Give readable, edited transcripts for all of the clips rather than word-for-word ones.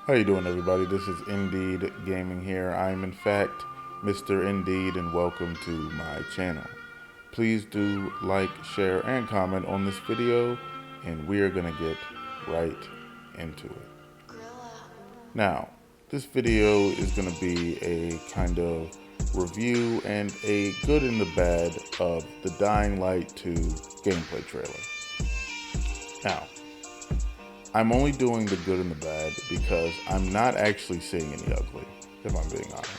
How you doing, everybody? This is Indeed Gaming here. I am in fact Mr. Indeed, and welcome to my channel. Please do like, share, and comment on this video, and we are gonna get right into it. Now, this video is gonna be a kind of review and a good and the bad of the Dying Light 2 gameplay trailer. Now, I'm only doing the good and the bad because I'm not actually seeing any ugly, if I'm being honest.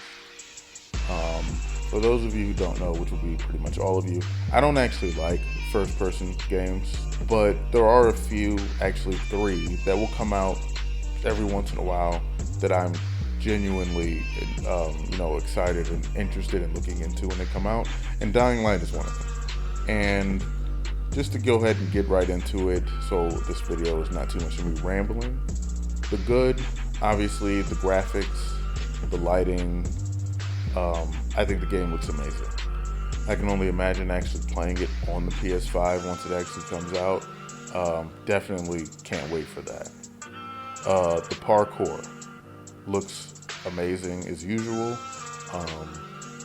For those of you who don't know, which will be pretty much all of you, I don't actually like first-person games, but there are a few, actually 3, that will come out every once in a while that I'm genuinely, excited and interested in looking into when they come out, and Dying Light is one of them. And just to go ahead and get right into it, so this video is not too much of me rambling. The good, obviously, the graphics, the lighting. I think the game looks amazing. I can only imagine actually playing it on the PS5 once it actually comes out. Definitely can't wait for that. The parkour looks amazing as usual.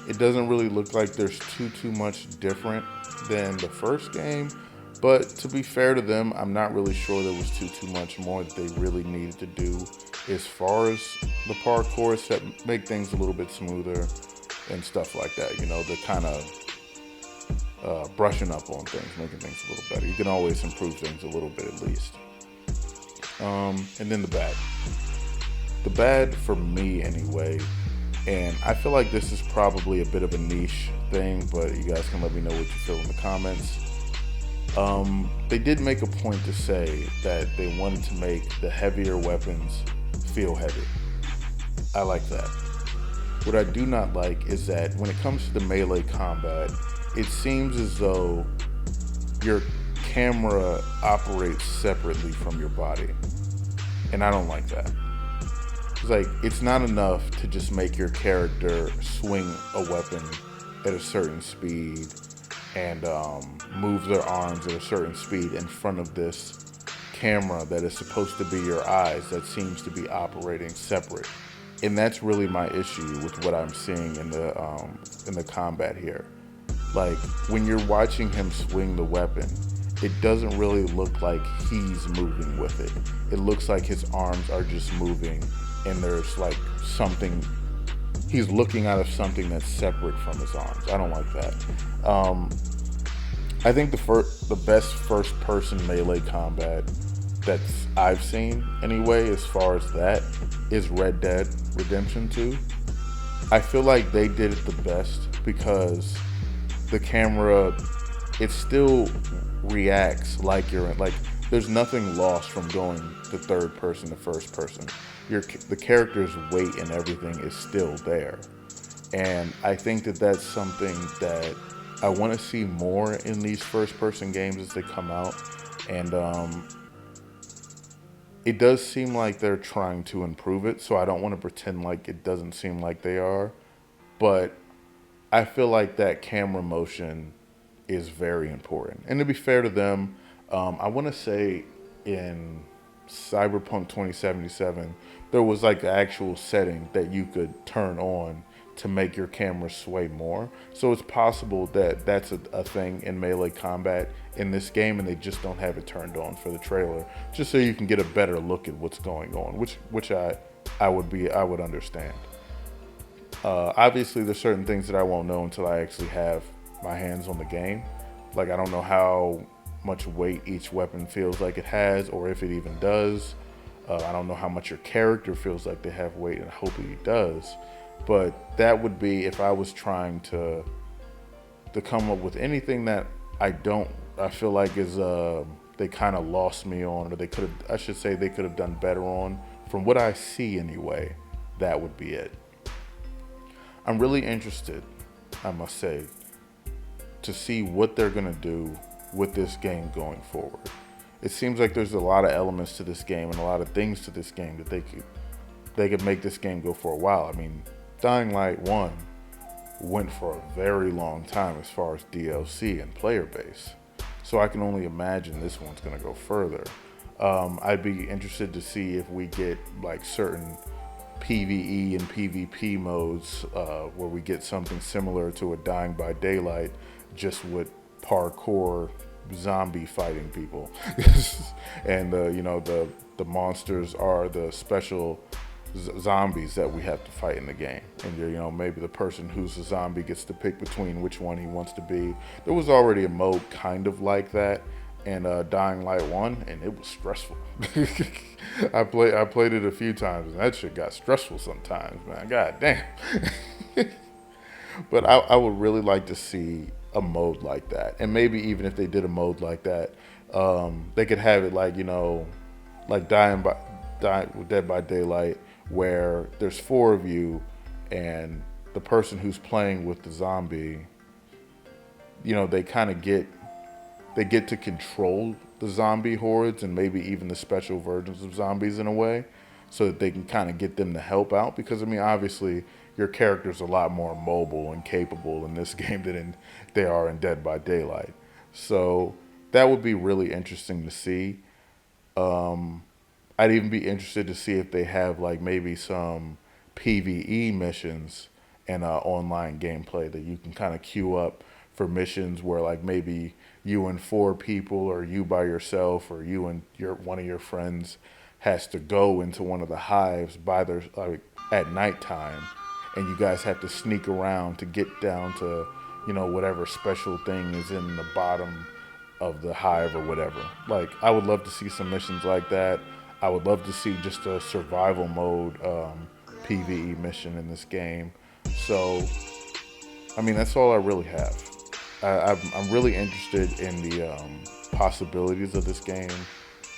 It doesn't really look like there's too much different than the first game, but to be fair to them, I'm not really sure there was too much more that they really needed to do as far as the parkour, except make things a little bit smoother and stuff like that. You know, the kind of brushing up on things, making things a little better. You can always improve things a little bit at least. And then the bad. The bad for me anyway, and I feel like this is probably a bit of a niche thing, but you guys can let me know what you feel in the comments. They did make a point to say that they wanted to make the heavier weapons feel heavy. I like that. What I do not like is that when it comes to the melee combat, it seems as though your camera operates separately from your body. And I don't like that. It's like, it's not enough to just make your character swing a weapon at a certain speed and move their arms at a certain speed in front of this camera that is supposed to be your eyes that seems to be operating separate. And that's really my issue with what I'm seeing in the combat here. Like, when you're watching him swing the weapon, it doesn't really look like he's moving with it. It looks like his arms are just moving, and there's like something, he's looking out of something that's separate from his arms. I don't like that. I think the best first-person melee combat that I've seen anyway, as far as that, is Red Dead Redemption 2. I feel like they did it the best because the camera, it still reacts like you're in, like, there's nothing lost from going to third person to first person. The character's weight and everything is still there. And I think that that's something that I want to see more in these first person games as they come out. And it does seem like they're trying to improve it, so I don't want to pretend like it doesn't seem like they are. But I feel like that camera motion is very important. And to be fair to them, I want to say in Cyberpunk 2077, there was like the actual setting that you could turn on to make your camera sway more. So it's possible that that's a thing in melee combat in this game, and they just don't have it turned on for the trailer, just so you can get a better look at what's going on, which I would understand. Obviously, there's certain things that I won't know until I actually have my hands on the game. Like, I don't know how much weight each weapon feels like it has, or if it even does. I don't know how much your character feels like they have weight, and I hope it does. But that would be if I was trying to come up with anything that I feel like is they kind of lost me on, or they could have done better on. From what I see anyway, that would be it. I'm really interested, I must say, to see what they're gonna do with this game going forward. It seems like there's a lot of elements to this game and a lot of things to this game that they could make this game go for a while. I mean, Dying Light 1 went for a very long time as far as DLC and player base. So I can only imagine this one's gonna go further. I'd be interested to see if we get like certain PvE and PvP modes where we get something similar to a Dying by Daylight, just with parkour zombie fighting people. And the monsters are the special zombies that we have to fight in the game, and maybe the person who's a zombie gets to pick between which one he wants to be. There was already a mode kind of like that in Dying Light 1, and it was stressful. I played it a few times, and that shit got stressful sometimes, man. God damn. But I would really like to see a mode like that, and maybe even if they did a mode like that, they could have it like like Dead by Daylight, where there's 4 of you, and the person who's playing with the zombie, they kind of get to control the zombie hordes and maybe even the special versions of zombies in a way, so that they can kind of get them to help out. Because I mean, obviously your character's a lot more mobile and capable in this game than they are in Dead by Daylight. So that would be really interesting to see. I'd even be interested to see if they have like maybe some PvE missions and online gameplay that you can kind of queue up for missions where like maybe you and 4 people, or you by yourself, or you and one of your friends has to go into one of the hives at nighttime, and you guys have to sneak around to get down to whatever special thing is in the bottom of the hive or whatever. Like, I would love to see some missions like that. I would love to see just a survival mode PvE mission in this game. So, I mean, that's all I really have. I'm really interested in the possibilities of this game.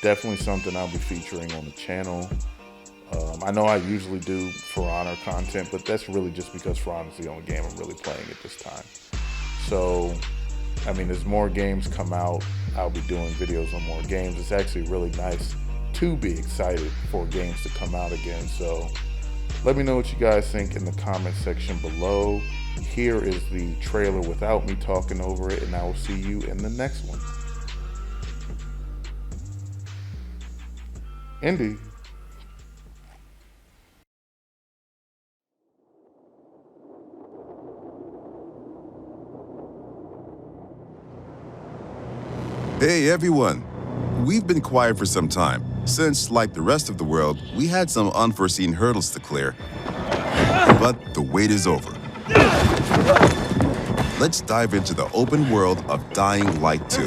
Definitely something I'll be featuring on the channel. I know I usually do For Honor content, but that's really just because For Honor is the only game I'm really playing at this time. So, I mean, as more games come out, I'll be doing videos on more games. It's actually really nice to be excited for games to come out again. So let me know what you guys think in the comment section below. Here is the trailer without me talking over it, and I will see you in the next one. Indy. Hey everyone! We've been quiet for some time, since, like the rest of the world, we had some unforeseen hurdles to clear. But the wait is over. Let's dive into the open world of Dying Light 2.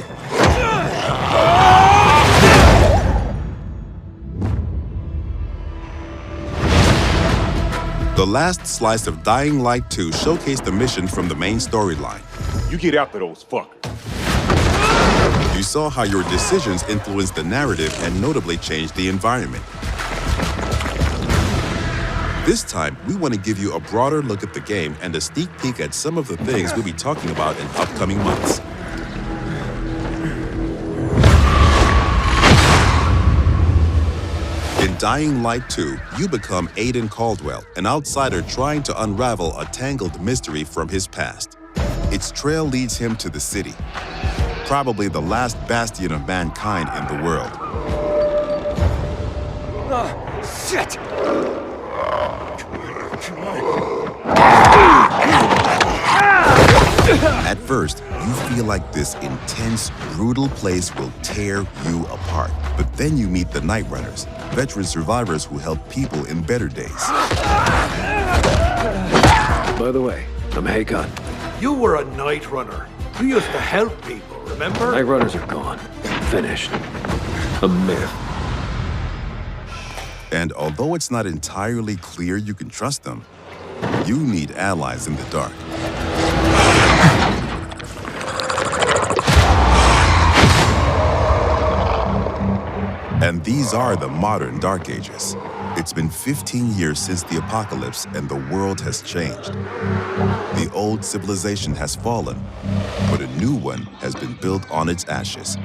The last slice of Dying Light 2 showcased the mission from the main storyline. You get after those fuckers. You saw how your decisions influenced the narrative and notably changed the environment. This time, we want to give you a broader look at the game and a sneak peek at some of the things we'll be talking about in upcoming months. In Dying Light 2, you become Aiden Caldwell, an outsider trying to unravel a tangled mystery from his past. Its trail leads him to the city, probably the last bastion of mankind in the world. Shit! At first, you feel like this intense, brutal place will tear you apart. But then you meet the Night Runners, veteran survivors who help people in better days. By the way, I'm Hakon. You were a night runner. You used to help people, remember? Night Runners are gone. Finished. A myth. And although it's not entirely clear you can trust them, you need allies in the dark. And these are the modern Dark Ages. It's been 15 years since the apocalypse and the world has changed. The old civilization has fallen, but a new one has been built on its ashes.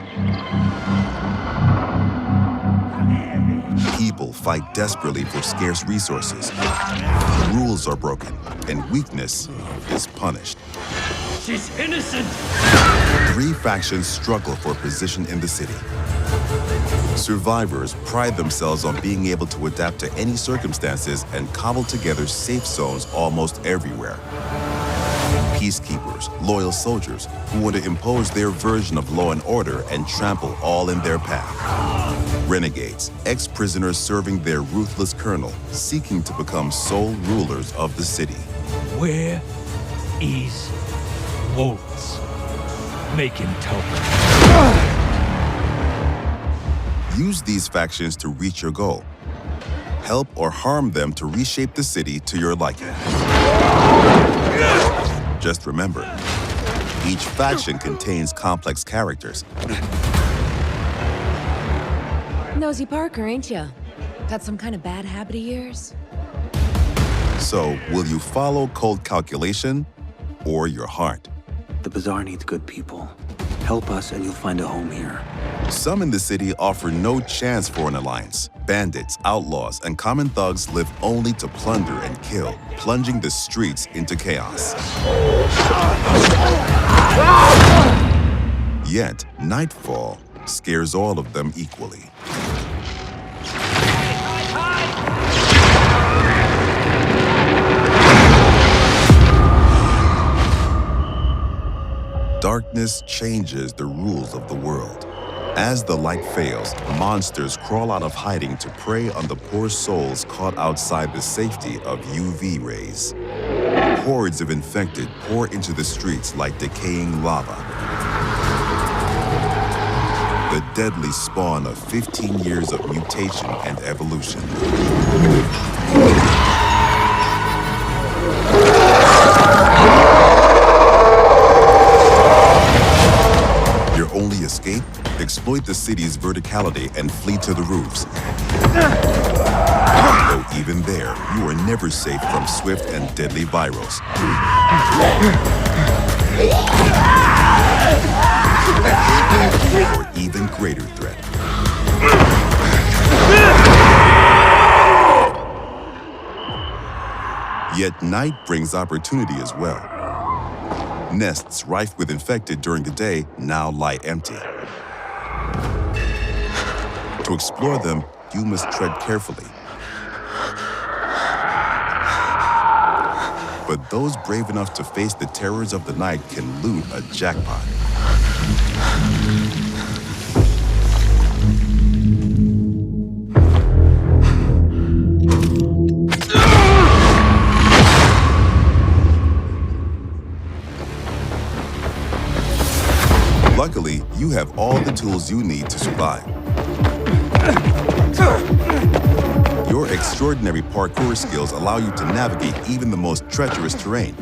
People fight desperately for scarce resources. Rules are broken, and weakness is punished. She's innocent! 3 factions struggle for position in the city. Survivors pride themselves on being able to adapt to any circumstances and cobble together safe zones almost everywhere. Peacekeepers, loyal soldiers who want to impose their version of law and order and trample all in their path. Renegades, ex-prisoners serving their ruthless colonel, seeking to become sole rulers of the city. Where is Waltz? Make him tell me. Use these factions to reach your goal. Help or harm them to reshape the city to your liking. Just remember, each faction contains complex characters. Nosy Parker, ain't ya? Got some kind of bad habit of yours? So, will you follow cold calculation or your heart? The Bazaar needs good people. Help us and you'll find a home here. Some in the city offer no chance for an alliance. Bandits, outlaws, and common thugs live only to plunder and kill, plunging the streets into chaos. Yet, nightfall scares all of them equally. Darkness changes the rules of the world. As the light fails, monsters crawl out of hiding to prey on the poor souls caught outside the safety of UV rays. Hordes of infected pour into the streets like decaying lava. The deadly spawn of 15 years of mutation and evolution. Your only escape? Exploit the city's verticality and flee to the roofs. Though even there, you are never safe from swift and deadly virals. Or even greater threat. Yet night brings opportunity as well. Nests rife with infected during the day now lie empty. To explore them, you must tread carefully. But those brave enough to face the terrors of the night can loot a jackpot. Luckily, you have all the tools you need to survive. Your extraordinary parkour skills allow you to navigate even the most treacherous terrain.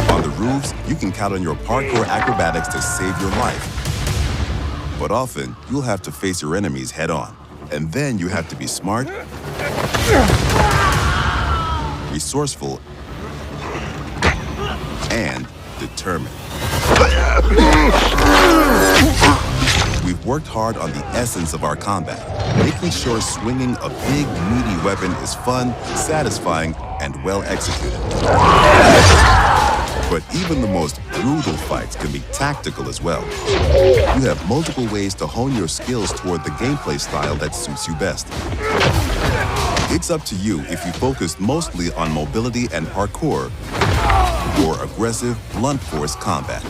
On the roofs, you can count on your parkour acrobatics to save your life. But often, you'll have to face your enemies head-on. And then you have to be smart, resourceful, and determined. We've worked hard on the essence of our combat, making sure swinging a big, meaty weapon is fun, satisfying, and well executed. But even the most brutal fights can be tactical as well. You have multiple ways to hone your skills toward the gameplay style that suits you best. It's up to you if you focus mostly on mobility and parkour, or aggressive, blunt force combat,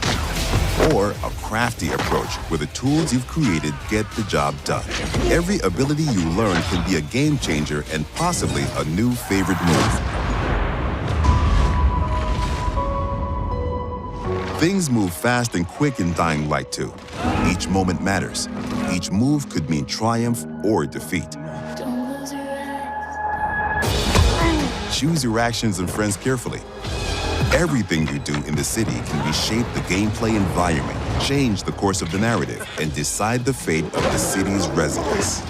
or a crafty approach where the tools you've created get the job done. Every ability you learn can be a game changer and possibly a new favorite move. Things move fast and quick in Dying Light 2. Each moment matters. Each move could mean triumph or defeat. Choose your actions and friends carefully. Everything you do in the city can reshape the gameplay environment, change the course of the narrative, and decide the fate of the city's residents.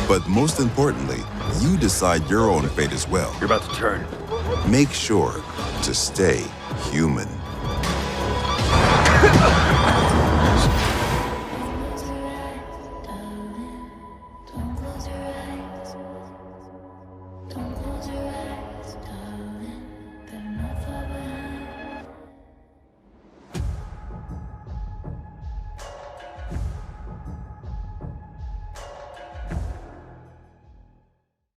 But most importantly, you decide your own fate as well. You're about to turn. Make sure to stay human.